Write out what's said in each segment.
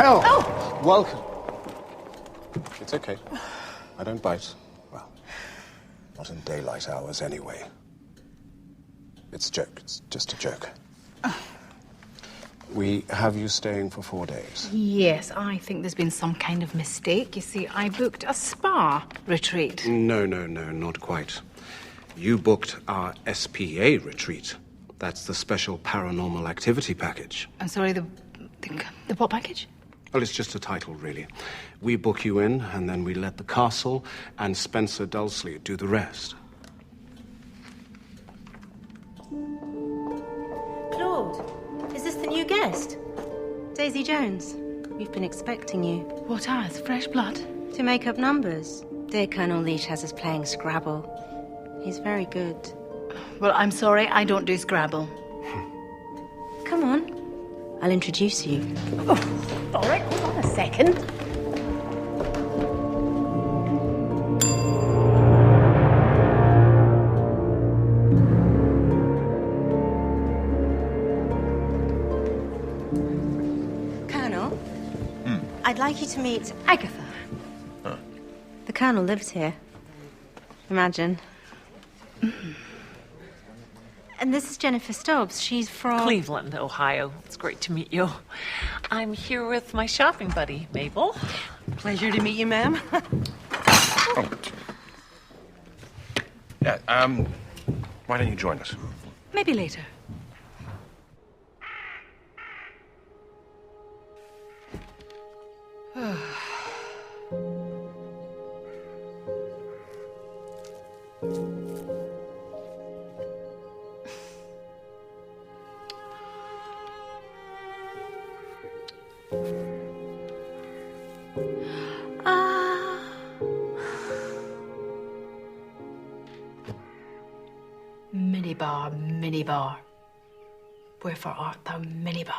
hell! Oh! Welcome. It's okay. I don't bite. Well, not in daylight hours anyway. It's a joke. It's just a joke. We have you staying for 4 days. Yes, I think there's been some kind of mistake. You see, I booked a spa retreat. No, not quite. You booked our SPA retreat. That's the special paranormal activity package. I'm sorry, the what package? Well, it's just a title, really. We book you in, and then we let the castle and Spencer Dulsley do the rest. Claude, is this the new guest? Daisy Jones. We've been expecting you. What has? Fresh blood? To make up numbers. Dear Colonel Leach has us playing Scrabble. He's very good. Well, I'm sorry, I don't do Scrabble. Come on. I'll introduce you. Oh, all right, hold on a second. Colonel, I'd like you to meet Agatha. Huh. The Colonel lives here. Imagine. And this is Jennifer Stubbs. She's from... Cleveland, Ohio. It's great to meet you. I'm here with my shopping buddy, Mabel. Pleasure to meet you, ma'am. Oh. Yeah, why don't you join us? Maybe later. Minibar. Wherefore art thou minibar?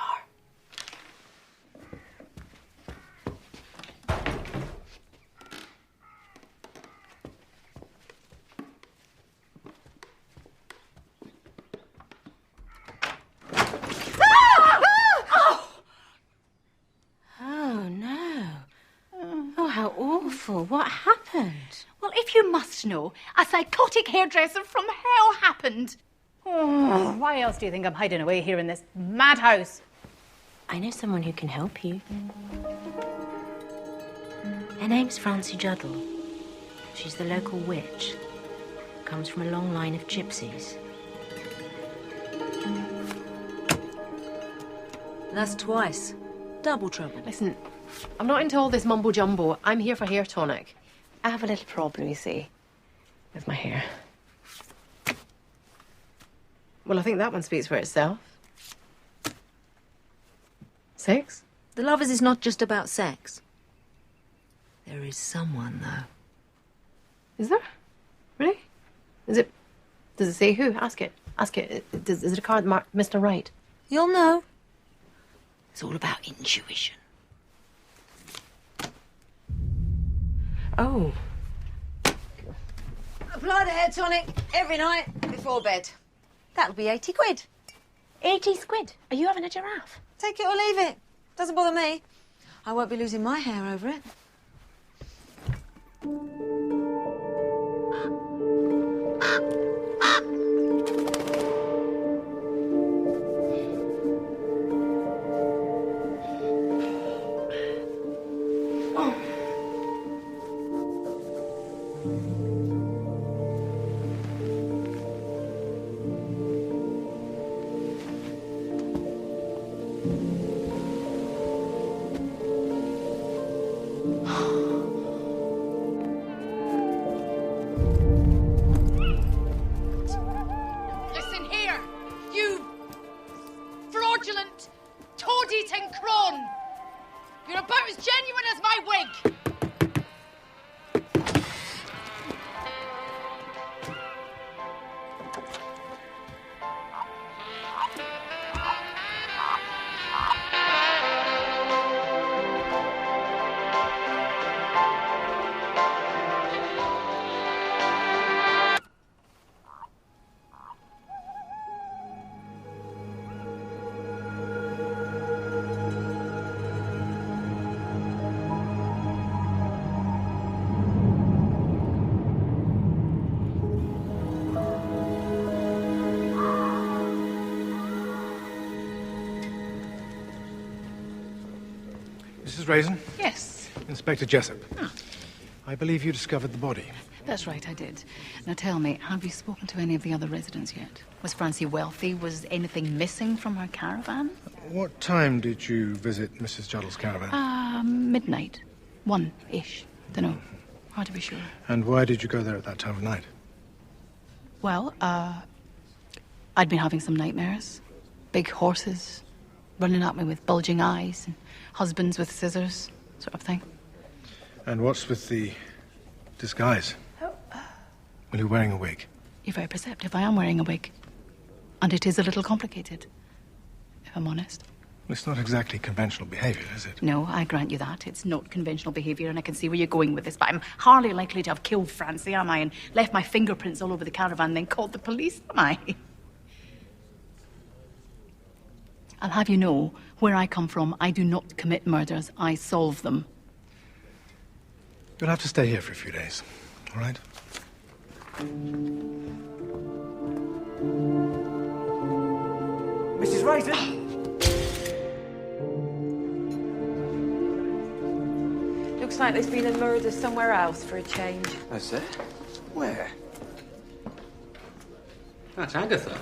Oh, no. Oh, how awful. What happened? Well, if you must know, a psychotic hairdresser from hell happened. Oh, why else do you think I'm hiding away here in this madhouse? I know someone who can help you. Her name's Francie Juddle. She's the local witch. Comes from a long line of gypsies. That's twice. Double trouble. Listen, I'm not into all this mumbo-jumbo. I'm here for hair tonic. I have a little problem, you see, with my hair. Well, I think that one speaks for itself. 6? The Lovers is not just about sex. There is someone, though. Is there? Really? Is it... Does it say who? Ask it. Ask it. Is it a card marked Mr. Right? You'll know. It's all about intuition. Oh. Apply the hair tonic every night before bed. That'll be 80 quid. 80 squid. Are you having a giraffe? Take it or leave it. Doesn't bother me. I won't be losing my hair over it. Mrs. Raisin? Yes, Inspector Jessup. I believe you discovered the body. that's right, I did. Now tell me, have you spoken to any of the other residents yet? Was Francie wealthy? Was anything missing from her caravan? What time did you visit Mrs. Juddle's caravan? Midnight. 1-ish. Dunno. Hard to be sure. And why did you go there at that time of night? Well, I'd been having some nightmares. Big horses running at me with bulging eyes and husbands with scissors, sort of thing. And what's with the disguise? Well, you're wearing a wig. You're very perceptive. I am wearing a wig. And it is a little complicated, if I'm honest. Well, it's not exactly conventional behavior, is it? No, I grant you that. It's not conventional behavior, and I can see where you're going with this, but I'm hardly likely to have killed Francie, am I? And left my fingerprints all over the caravan, then called the police, am I? I'll have you know, where I come from, I do not commit murders. I solve them. You'll have to stay here for a few days, all right? Mrs. Raisin? Looks like there's been a murder somewhere else for a change. That's it. Where? That's Agatha.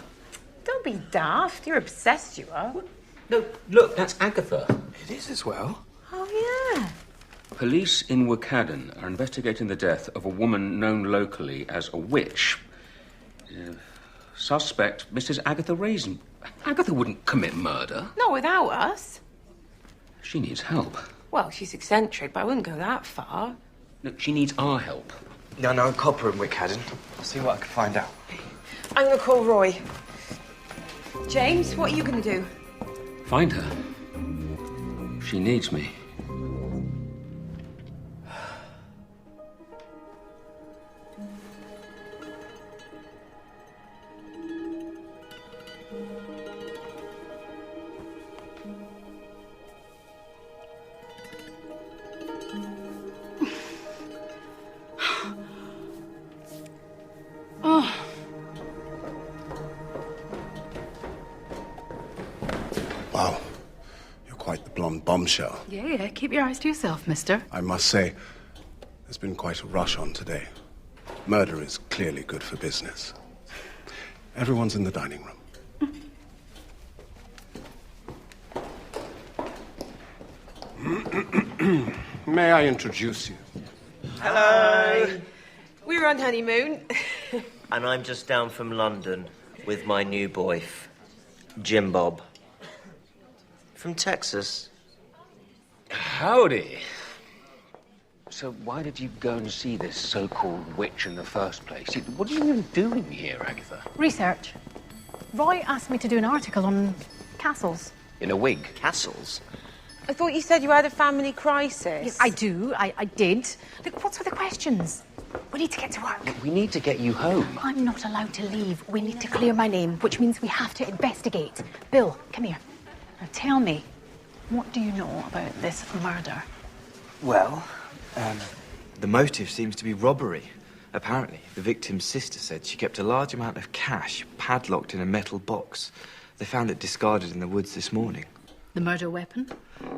Don't be daft. You're obsessed, you are. No, look, that's Agatha. It is as well. Oh, yeah. Police in Wyckhadden are investigating the death of a woman known locally as a witch. Suspect, Mrs. Agatha Raisin. Agatha wouldn't commit murder. Not without us. She needs help. Well, she's eccentric, but I wouldn't go that far. No, she needs our help. No copper in Wyckhadden. I'll see what I can find out. I'm gonna call Roy. James, what are you gonna do? Find her. She needs me. Wow. You're quite the blonde bombshell. Yeah, keep your eyes to yourself, mister. I must say, there's been quite a rush on today. Murder is clearly good for business. Everyone's in the dining room. May I introduce you? Hello. We were on honeymoon. And I'm just down from London with my new boyf, Jim Bob. From Texas. Howdy. So why did you go and see this so-called witch in the first place? What are you even doing here, Agatha? Research. Roy asked me to do an article on castles. In a wig? Castles? I thought you said you had a family crisis. Yes, I do. I did. Look, what's with the questions? We need to get to work. We need to get you home. I'm not allowed to leave. We need to clear my name, which means we have to investigate. Bill, come here. Now tell me, what do you know about this murder? Well, the motive seems to be robbery. Apparently, the victim's sister said she kept a large amount of cash padlocked in a metal box. They found it discarded in the woods this morning. The murder weapon?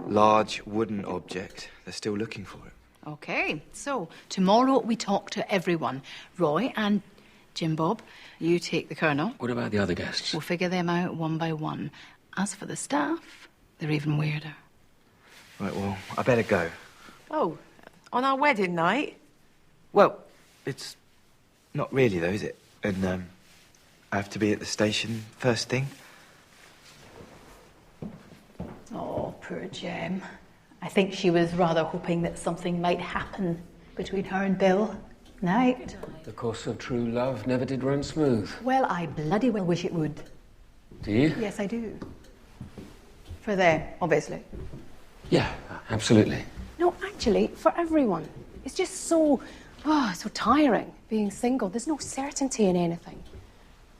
Large wooden object. They're still looking for it. Okay, so tomorrow we talk to everyone. Roy and Jim Bob, you take the colonel. What about the other guests? We'll figure them out one by one. As for the staff, they're even weirder. Right, well, I better go. Oh, on our wedding night? Well, it's not really, though, is it? And, I have to be at the station first thing. Oh, poor Jem. I think she was rather hoping that something might happen between her and Bill. Night. The course of true love never did run smooth. Well, I bloody well wish it would. Do you? Yes, I do. For them, obviously. Yeah, absolutely. No, actually, for everyone. It's just so tiring being single. There's no certainty in anything.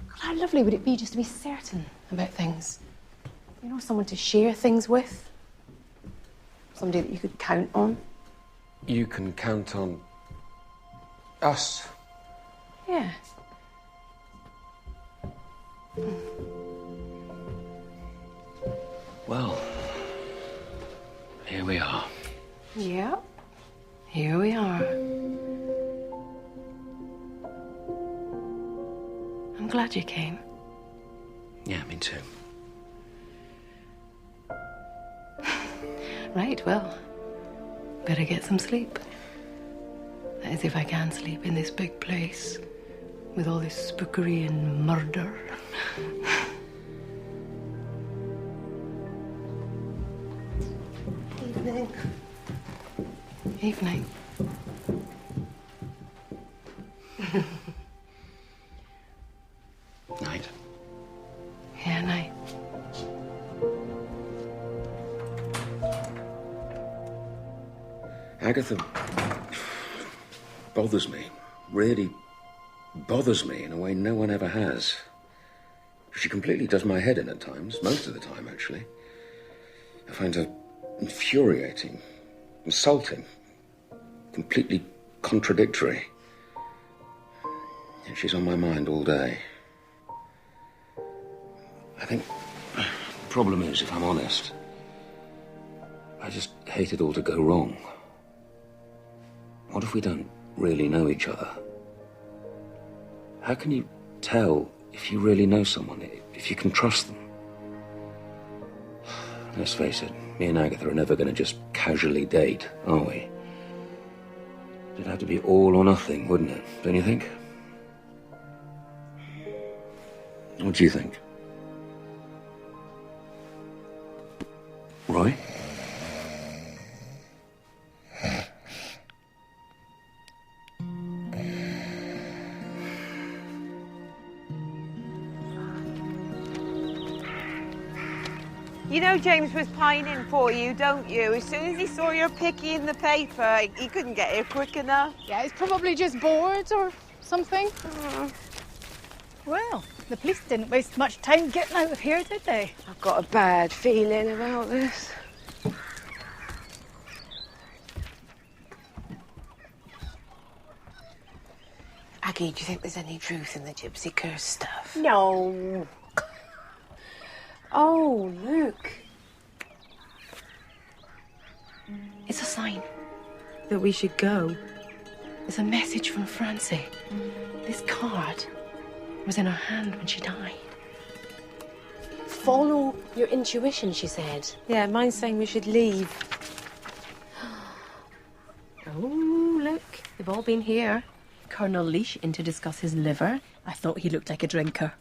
God, how lovely would it be just to be certain about things? You know, someone to share things with. Somebody that you could count on. You can count on us. Yeah. Well, here we are. Yeah. Here we are. I'm glad you came. Yeah, me too. Right, well, better get some sleep. That is, if I can sleep in this big place with all this spookery and murder. Evening. Evening. Night. Yeah, night. Agatha bothers me. Really bothers me in a way no one ever has. She completely does my head in at times, most of the time, actually. I find her infuriating, insulting, completely contradictory. And she's on my mind all day. I think the problem is, if I'm honest, I just hate it all to go wrong. What if we don't really know each other? How can you tell if you really know someone, if you can trust them? Let's face it, me and Agatha are never going to just casually date, are we? It'd have to be all or nothing, wouldn't it? Don't you think? What do you think? Roy? You know James was pining for you, don't you? As soon as he saw your picky in the paper, he couldn't get here quick enough. Yeah, he's probably just bored or something. Well, the police didn't waste much time getting out of here, did they? I've got a bad feeling about this. Aggie, do you think there's any truth in the gypsy curse stuff? No. Oh, look. It's a sign that we should go. It's a message from Francie. This card was in her hand when she died. Follow your intuition, she said. Yeah, mine's saying we should leave. Oh, look, they've all been here. Colonel Leash in to discuss his liver. I thought he looked like a drinker.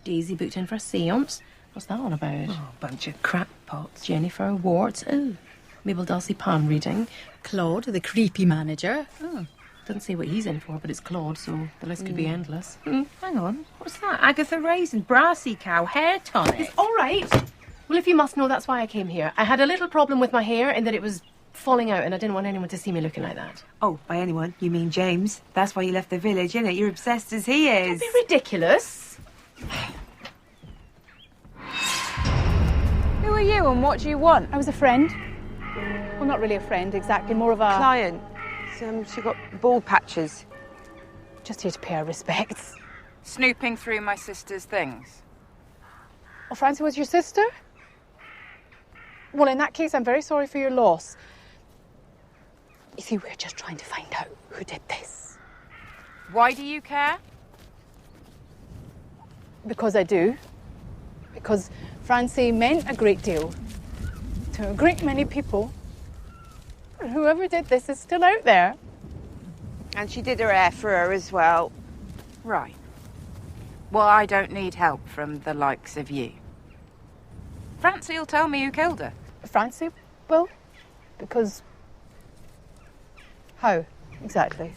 Daisy booked in for a séance. What's that all about? Oh, a bunch of crackpots. Jennifer Warts. Oh, Mabel Dulcie palm reading. Claude, the creepy manager. Oh, doesn't say what he's in for, but it's Claude, so the list could be endless. Hang on. What's that? Agatha Raisin, Brassy Cow, hair tonic. It's all right. Well, if you must know, that's why I came here. I had a little problem with my hair in that it was falling out, and I didn't want anyone to see me looking like that. Oh, by anyone, you mean James. That's why you left the village, innit? You're obsessed as he is. Don't be ridiculous. Who are you and what do you want? I was a friend. Well, not really a friend, exactly. More of a... Client. She got bald patches. Just here to pay our respects. Snooping through my sister's things. Oh, Francie was your sister? Well, in that case, I'm very sorry for your loss. You see, we're just trying to find out who did this. Why do you care? Because I do. Because Francie meant a great deal to a great many people. And whoever did this is still out there. And she did her hair for her as well. Right. Well, I don't need help from the likes of you. Francie will tell me who killed her. Francie will? Because... How, exactly?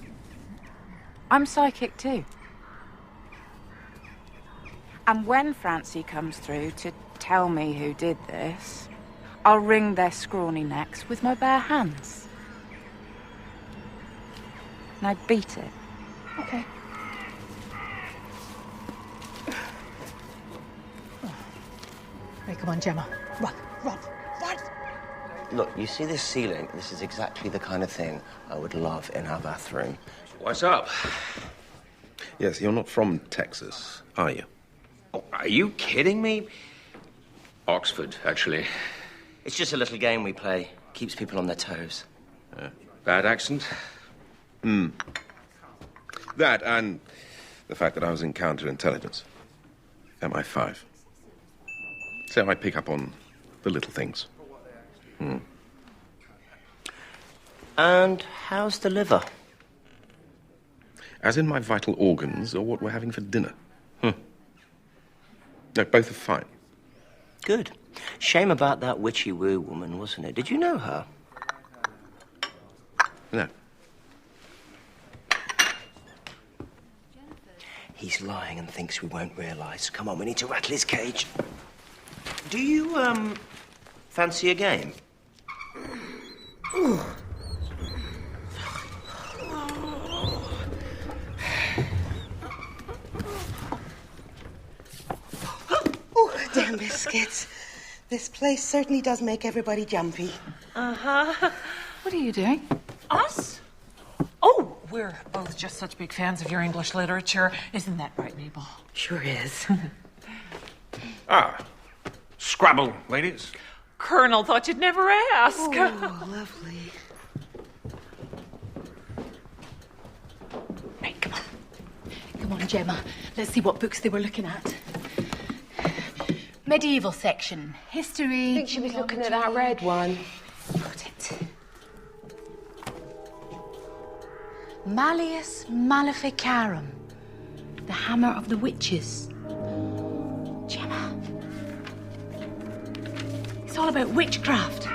I'm psychic too. And when Francie comes through to tell me who did this, I'll wring their scrawny necks with my bare hands. Now beat it. Okay. Right, come on, Gemma. Run, run, run! Look, you see this ceiling? This is exactly the kind of thing I would love in our bathroom. What's up? Yes, you're not from Texas, are you? Oh, are you kidding me? Oxford, actually. It's just a little game we play. Keeps people on their toes. Bad accent? That and the fact that I was in counterintelligence. MI5. So I pick up on the little things. And how's the liver? As in my vital organs or what we're having for dinner? No, both are fine. Good. Shame about that witchy woo woman, wasn't it? Did you know her? No. He's lying and thinks we won't realise. Come on, we need to rattle his cage. Do you, fancy a game? Oh, damn biscuits. This place certainly does make everybody jumpy. Uh-huh. What are you doing? Us? Oh, we're both just such big fans of your English literature. Isn't that right, Mabel? Sure is. Scrabble, ladies. Colonel thought you'd never ask. Oh, lovely. Right, come on. Come on, Gemma. Let's see what books they were looking at. Medieval section. History. I think she was looking at that red one. Got it. Malleus Maleficarum. The Hammer of the Witches. Gemma. It's all about witchcraft.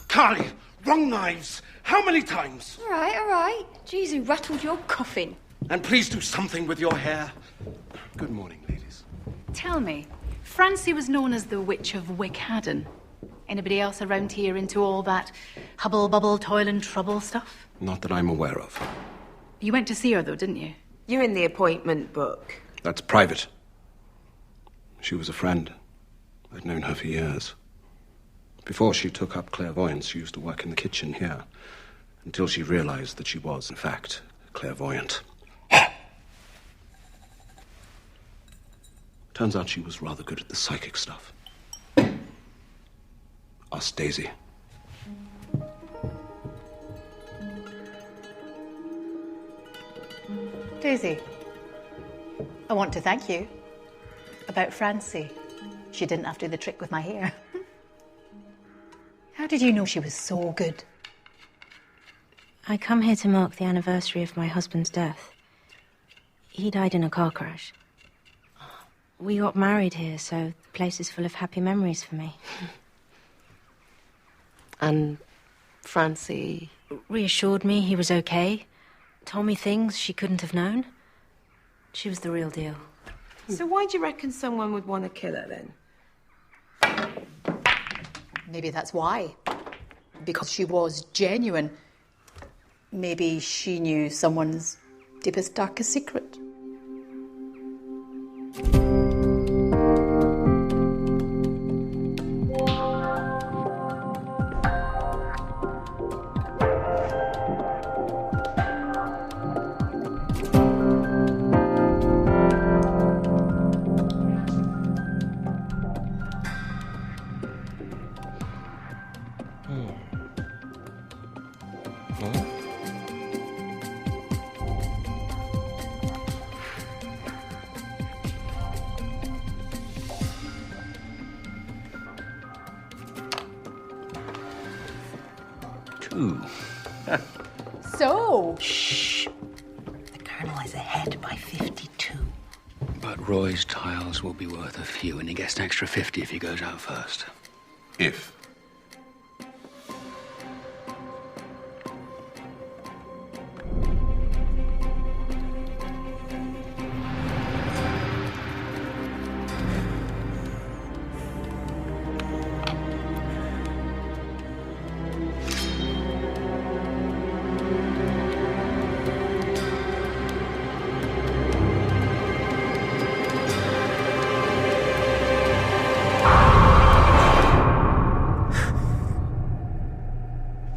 Carly, wrong knives. How many times? All right, all right. Jeez, who rattled your coffin? And please do something with your hair. Good morning, ladies. Tell me, Francie was known as the Witch of Wyckhadden. Anybody else around here into all that hubble bubble, toil and trouble stuff? Not that I'm aware of. You went to see her, though, didn't you? You're in the appointment book. That's private. She was a friend. I'd known her for years. Before she took up clairvoyance, she used to work in the kitchen here, until she realized that she was, in fact, clairvoyant. Turns out she was rather good at the psychic stuff. Ask Daisy. Daisy, I want to thank you about Francie. She didn't have to do the trick with my hair. How did you know she was so good? I come here to mark the anniversary of my husband's death. He died in a car crash. We got married here, so the place is full of happy memories for me. And Francie? Reassured me he was okay. Told me things she couldn't have known. She was the real deal. So why do you reckon someone would want to kill her, then? Maybe that's why. Because she was genuine. Maybe she knew someone's deepest, darkest secret. 52. So? Shh. The Colonel is ahead by 52. But Roy's tiles will be worth a few, and he gets an extra 50 if he goes out first. If.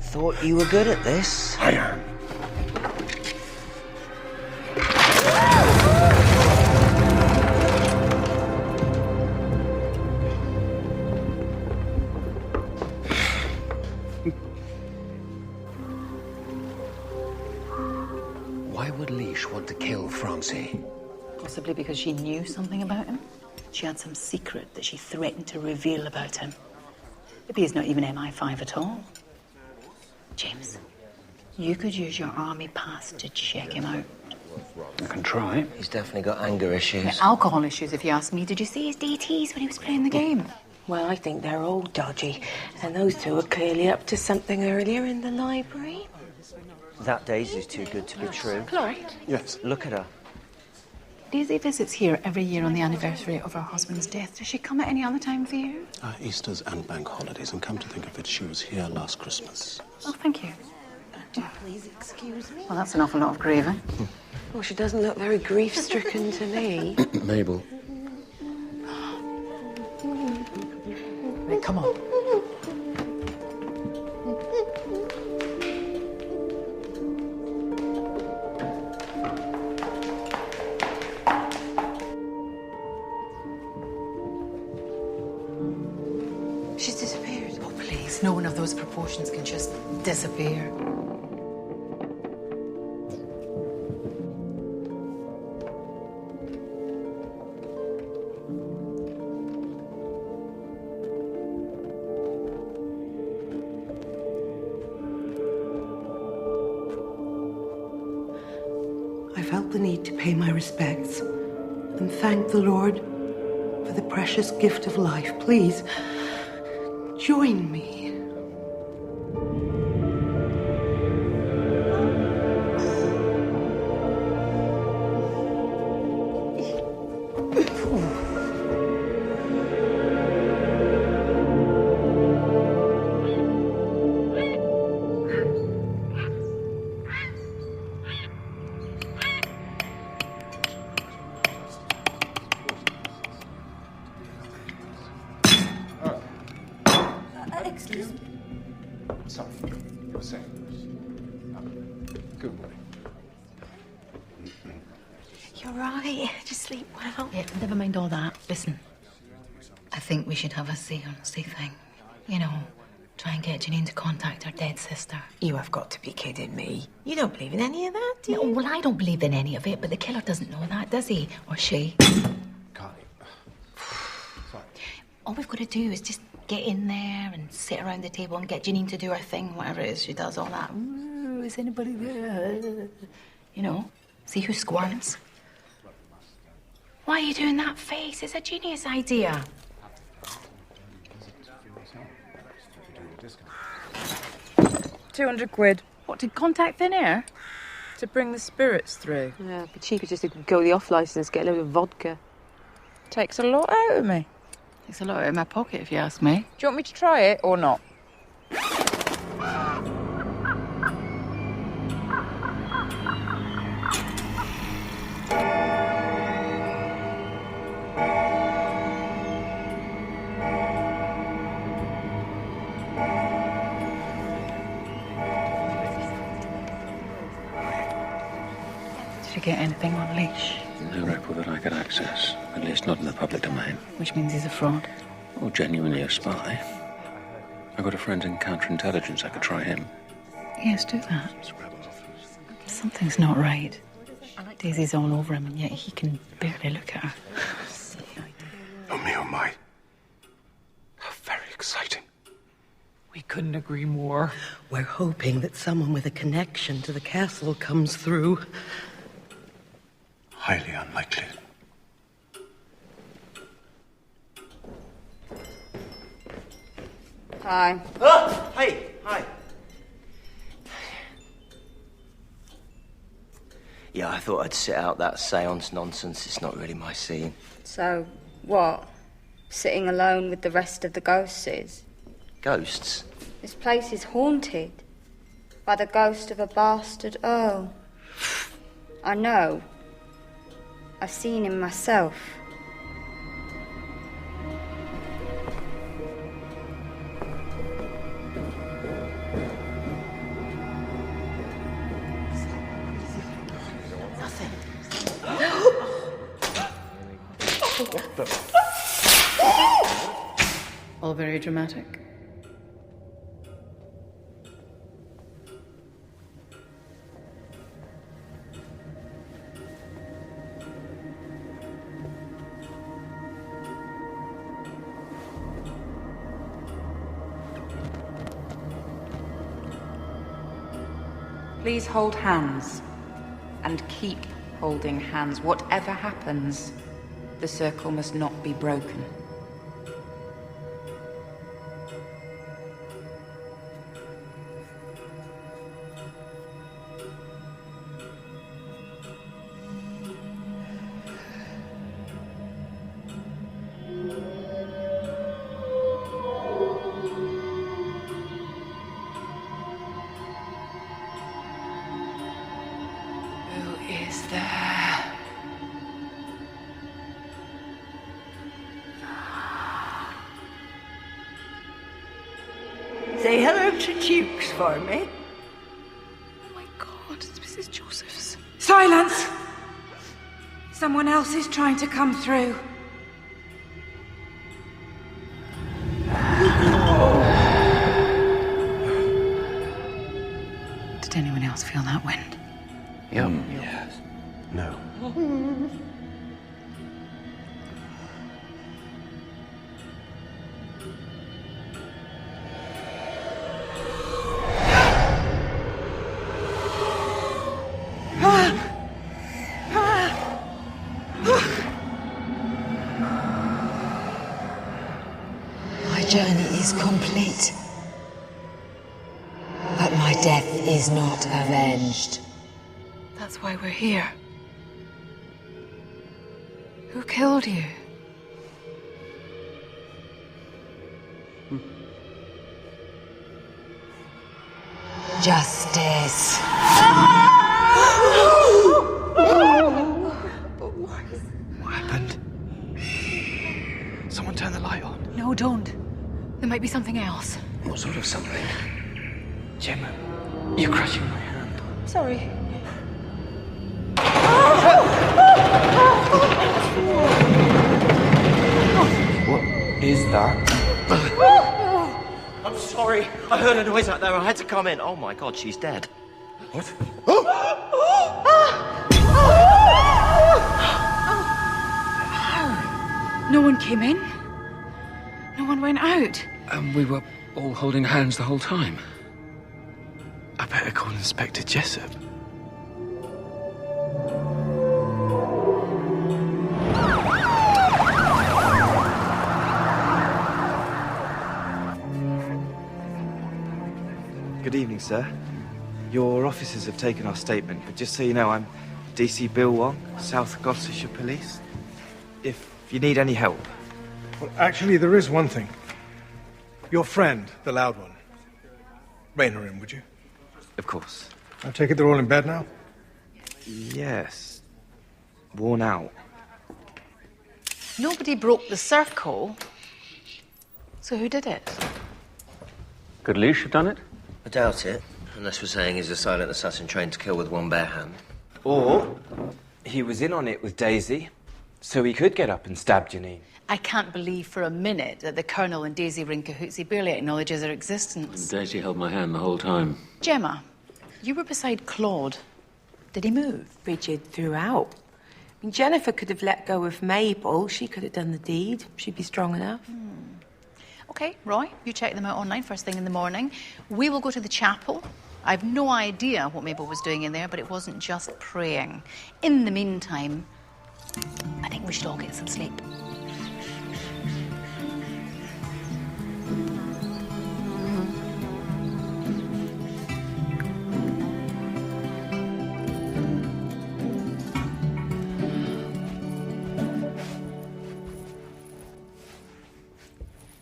Thought you were good at this. I am. Why would Leash want to kill Francie? Possibly because she knew something about him. She had some secret that she threatened to reveal about him. Maybe he's not even MI5 at all. James, you could use your army pass to check him out. I can try. He's definitely got anger issues. Alcohol issues, if you ask me. Did you see his DTs when he was playing the game? Well, I think they're all dodgy. And those two are clearly up to something earlier in the library. That Daisy's too good to be true. Clark? Yes. Look at her. Daisy visits here every year on the anniversary of her husband's death. Does she come at any other time for you? Easter's and bank holidays, and come to think of it, she was here last Christmas. Oh, thank you. Do please excuse me? Well, that's an awful lot of grieving. Well, she doesn't look very grief-stricken to me. Mabel. Right, come on. She's disappeared. Oh, please. No one of those proportions can just disappear. I felt the need to pay my respects and thank the Lord for the precious gift of life. Please, join me. Excuse me. Sorry, you were saying. Good morning. You're right. Just sleep well. Yeah, never mind all that. Listen, I think we should have a see thing. You know, try and get Janine to contact her dead sister. You have got to be kidding me. You don't believe in any of that, do you? No, well, I don't believe in any of it, but the killer doesn't know that, does he? Or she? Carly. Sorry. All we've got to do is just get in there and sit around the table and get Janine to do her thing, whatever it is she does, all that. Ooh, is anybody there? You know, see who squirms. Why are you doing that face? It's a genius idea. £200. What, to contact Thin Air? To bring the spirits through? Yeah, but cheaper just to go the off licence, get a load of vodka. Takes a lot out of me. Takes a lot out of my pocket, if you ask me. Do you want me to try it or not? Did you get anything on Leash? No record that I could access, at least not in the public domain. Which means he's a fraud. Or genuinely a spy. I got a friend in counterintelligence. I could try him. Yes, do that. Something's not right. Daisy's all over him, and yet he can barely look at her. Oh me, oh my. How very exciting. We couldn't agree more. We're hoping that someone with a connection to the castle comes through. Highly unlikely. Hi. Oh, hey, hi. Yeah, I thought I'd sit out that seance nonsense. It's not really my scene. So, what? Sitting alone with the rest of the ghosts? Ghosts? This place is haunted by the ghost of a bastard earl. I know. I've seen him myself. All very dramatic. Please hold hands. And keep holding hands. Whatever happens, the circle must not be broken. Say hello to Tukes for me. Oh my God, it's Mrs. Josephs. Silence! Someone else is trying to come through. Did anyone else feel that wind? Yep. Yes. No. My journey is complete. But my death is not avenged. That's why we're here. Who killed you? Justice. What happened? Someone turn the light on. No, don't. There might be something else. What sort of something? Gemma, you're crushing my hand. Sorry. What is that? I'm sorry. I heard a noise out there. I had to come in. Oh my God, she's dead. What? No one came in. No one went out. We were all holding hands the whole time. I better call Inspector Jessup. Good evening, sir. Your officers have taken our statement, but just so you know, I'm DC Bill Wong, South Gloucestershire Police. If you need any help. Well, actually, there is one thing. Your friend, the loud one. Rein her in, would you? Of course. I take it they're all in bed now? Yes. Worn out. Nobody broke the circle. So who did it? Could Leash have done it? I doubt it. Unless we're saying he's a silent assassin trained to kill with one bare hand. Or he was in on it with Daisy, so he could get up and stab Janine. I can't believe for a minute that the Colonel and Daisy were in cahoots. He barely acknowledges their existence. Daisy held my hand the whole time. Gemma, you were beside Claude. Did he move? Bridget threw out. I mean, Jennifer could have let go of Mabel. She could have done the deed. She'd be strong enough. Okay, Roy, you check them out online first thing in the morning. We will go to the chapel. I've no idea what Mabel was doing in there, but it wasn't just praying. In the meantime, I think we should all get some sleep.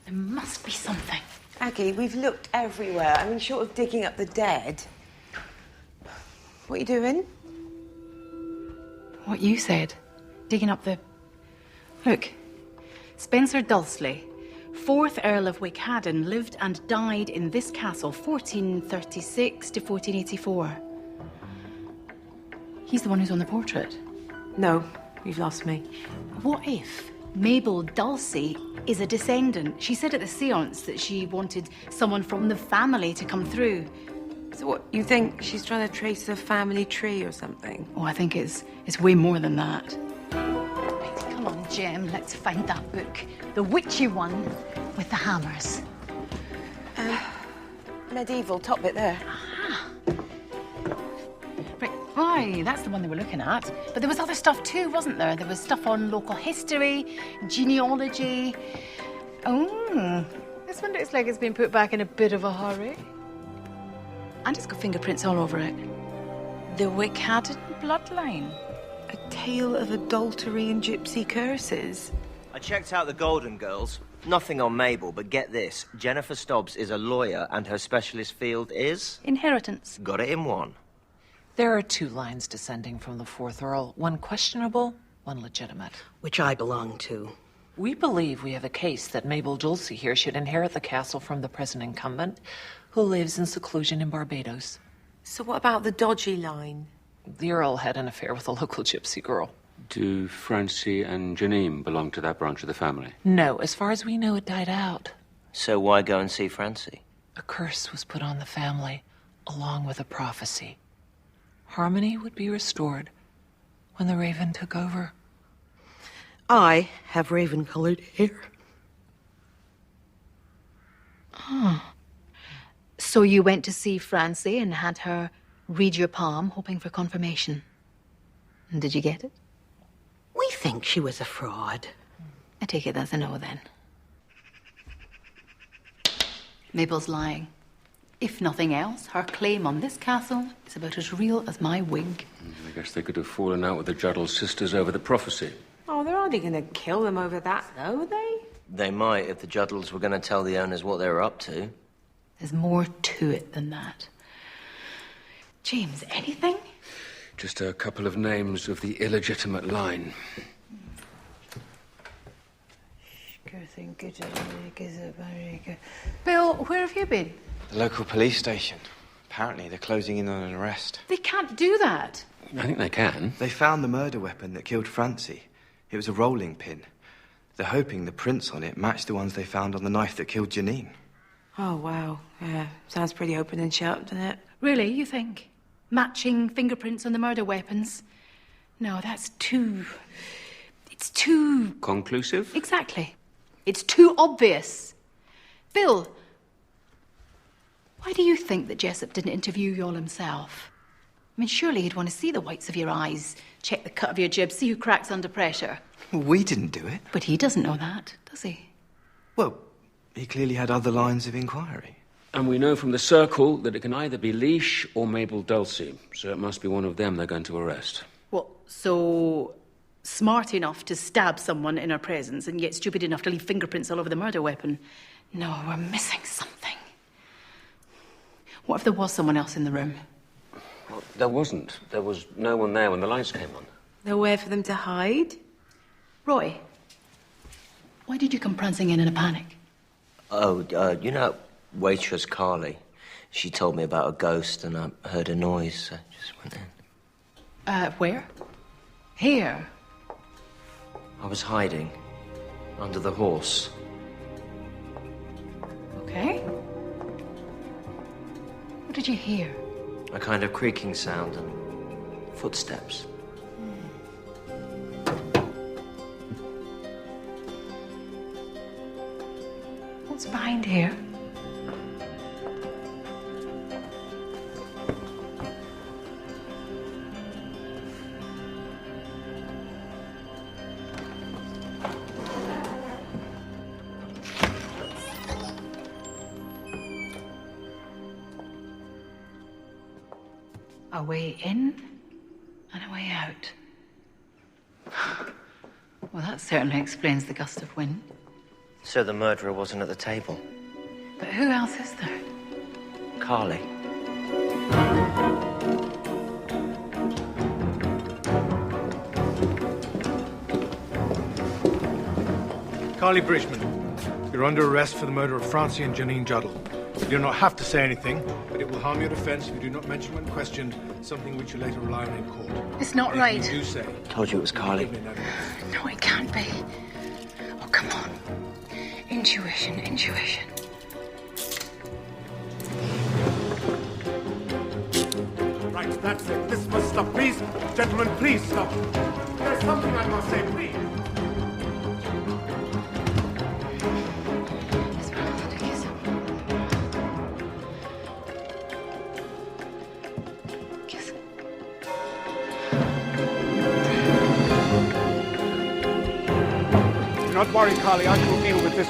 There must be something. Aggie, we've looked everywhere. I mean, short of digging up the dead. What are you doing? What you said. Digging up the... Look. Spencer Dulsley, 4th Earl of Wyckhadden, lived and died in this castle 1436 to 1484. He's the one who's on the portrait. No, you've lost me. What if Mabel Dulcie is a descendant? She said at the séance that she wanted someone from the family to come through. So what, you think she's trying to trace the family tree or something? Oh, I think it's way more than that. Right, come on, Jem, let's find that book. The witchy one with the hammers. Medieval, top bit there. Right, aye, that's the one they were looking at. But there was other stuff too, wasn't there? There was stuff on local history, genealogy. Oh, this one looks like it's been put back in a bit of a hurry. And it's got fingerprints all over it. The Wyckhadden bloodline. A tale of adultery and gypsy curses. I checked out the Golden Girls. Nothing on Mabel, but get this. Jennifer Stobbs is a lawyer and her specialist field is... Inheritance. Got it in one. There are 2 lines descending from the 4th Earl. One questionable, one legitimate. Which I belong to. We believe we have a case that Mabel Dulcie here should inherit the castle from the present incumbent, who lives in seclusion in Barbados. So what about the dodgy line? The Earl had an affair with a local gypsy girl. Do Francie and Janine belong to that branch of the family? No, as far as we know, it died out. So why go and see Francie? A curse was put on the family, along with a prophecy. Harmony would be restored when the Raven took over. I have raven-colored hair. Oh. So you went to see Francie and had her read your palm, hoping for confirmation. And did you get it? We think she was a fraud. I take it that's a no, then. Mabel's lying. If nothing else, her claim on this castle is about as real as my wig. I guess they could have fallen out with the Juddle sisters over the prophecy. Oh, they're hardly going to kill them over that, though, are they? They might if the Juddles were going to tell the owners what they were up to. There's more to it than that. James, anything? Just a couple of names of the illegitimate line. Bill, where have you been? The local police station. Apparently, they're closing in on an arrest. They can't do that. I think they can. They found the murder weapon that killed Francie. It was a rolling pin. They're hoping the prints on it match the ones they found on the knife that killed Janine. Oh, wow. Yeah, sounds pretty open and shut, doesn't it? Really, you think? Matching fingerprints on the murder weapons? No, that's too... It's too... Conclusive? Exactly. It's too obvious. Bill, why do you think that Jessup didn't interview you all himself? I mean, surely he'd want to see the whites of your eyes, check the cut of your jib, see who cracks under pressure. We didn't do it. But he doesn't know that, does he? Well, he clearly had other lines of inquiry. And we know from the Circle that it can either be Leash or Mabel Dulcie, so it must be one of them they're going to arrest. What, so smart enough to stab someone in her presence and yet stupid enough to leave fingerprints all over the murder weapon? No, we're missing something. What if there was someone else in the room? Well, there wasn't. There was no one there when the lights came on. Nowhere for them to hide? Roy, why did you come prancing in a panic? Oh, you know waitress Carly? She told me about a ghost and I heard a noise, so I just went in. Where? Here? I was hiding under the horse. Okay. What did you hear? A kind of creaking sound and footsteps. What's behind here? A way in and a way out. Well, that certainly explains the gust of wind. So the murderer wasn't at the table? But who else is there? Carly. Carly Bridgman, you're under arrest for the murder of Francie and Janine Juddle. You do not have to say anything, but it will harm your defense if you do not mention when questioned something which you later rely on in court. It's not Anything right. You do say. Told you it was Carly. No, it can't be. Oh, come on. Intuition, intuition. Right, that's it. This must stop. Please, gentlemen, please stop. There's something I must say, please. Do not worry, Carly. I shall deal with this.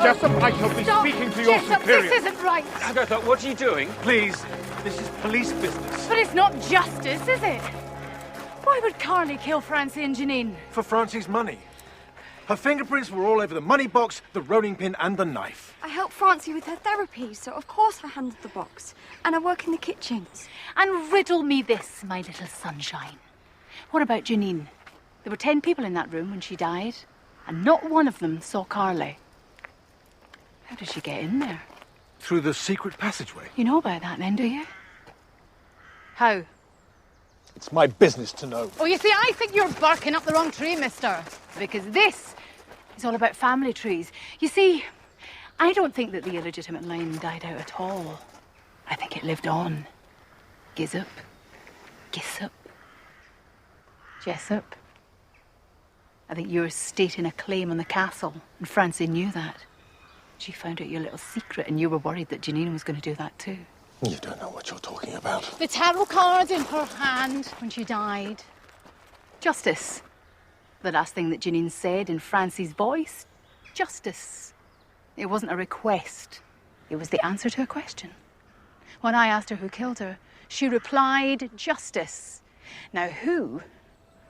Jessup, I shall be speaking to your superior. This isn't right. Agatha, what are you doing? Please, this is police business. But it's not justice, is it? Why would Carly kill Francie and Janine? For Francie's money. Her fingerprints were all over the money box, the rolling pin, and the knife. I helped Francie with her therapy, so of course I handled the box. And I work in the kitchens. And riddle me this, my little sunshine. What about Janine? There were 10 people in that room when she died, and not one of them saw Carly. How did she get in there? Through the secret passageway. You know about that then, do you? How? It's my business to know. Oh, you see, I think you're barking up the wrong tree, mister. Because this is all about family trees. You see, I don't think that the illegitimate line died out at all. I think it lived on. Gizup. Gissup. Jessup. I think you were stating a claim on the castle, and Francie knew that. She found out your little secret, and you were worried that Janine was going to do that too. You don't know what you're talking about. The tarot card in her hand when she died. Justice. The last thing that Janine said in Francie's voice. Justice. It wasn't a request. It was the answer to a question. When I asked her who killed her, she replied, justice. Now, who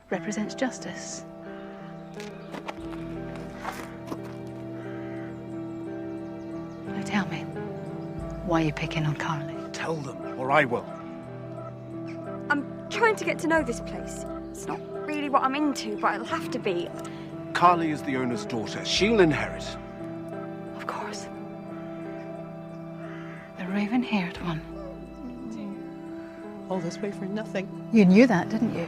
represents justice? Now tell me, why are you picking on Carly? Tell them, or I will. I'm trying to get to know this place. It's not really what I'm into, but it'll have to be. Carly is the owner's daughter. She'll inherit. Of course. The raven-haired one. All this way for nothing. You knew that, didn't you?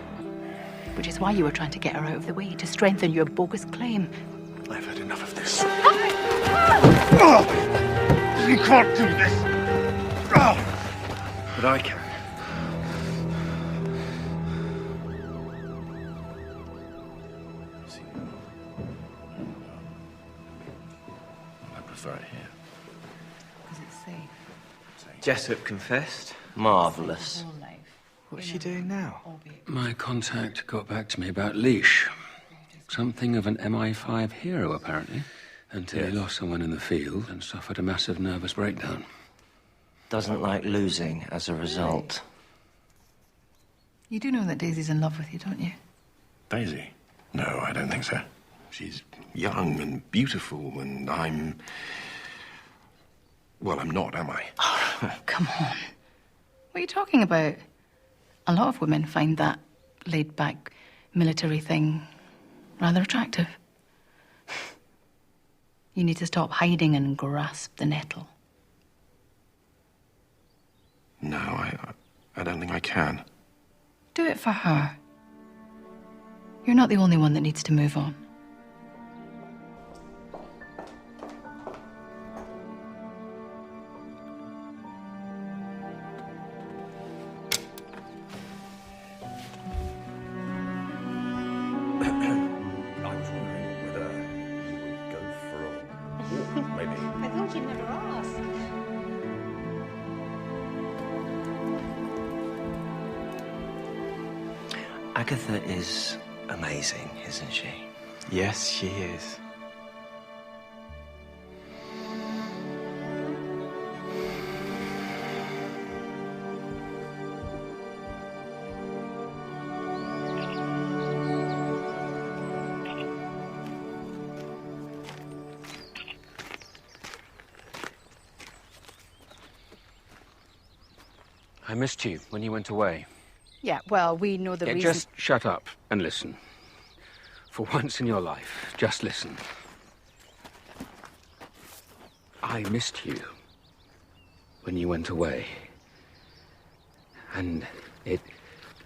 Which is why you were trying to get her out of the way, to strengthen your bogus claim. I've had enough of this. You can't do this. But I can. I prefer it here. Because it's safe. Jessup confessed. Marvellous. What's she doing now? My contact got back to me about Leash. Something of an MI5 hero, apparently. Until he lost someone in the field and suffered a massive nervous breakdown. Doesn't like losing as a result. You do know that Daisy's in love with you, don't you? Daisy? No, I don't think so. She's young and beautiful, and I'm... Well, I'm not, am I? Oh, come on. What are you talking about? A lot of women find that laid-back military thing rather attractive. You need to stop hiding and grasp the nettle. No, I don't think I can. Do it for her. You're not the only one that needs to move on. I was wondering whether you would go for a walk, maybe. I Agatha is amazing, isn't she? Yes, she is. I missed you when you went away. Yeah, well, we know the reason. Just shut up and listen. For once in your life, just listen. I missed you when you went away. And it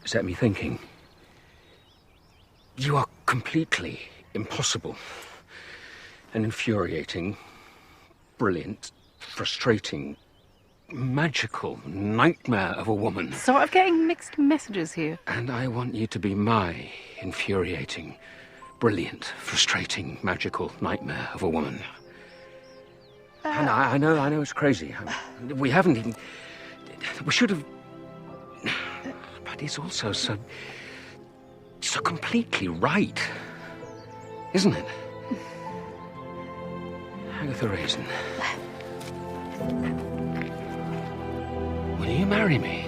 set me thinking. You are completely impossible and infuriating, brilliant, frustrating, magical nightmare of a woman. Sort of getting mixed messages here. And I want you to be my infuriating, brilliant, frustrating, magical nightmare of a woman. And I know it's crazy. We haven't even... We should have... But it's also so completely right. Isn't it? Agatha Raisin. Will you marry me?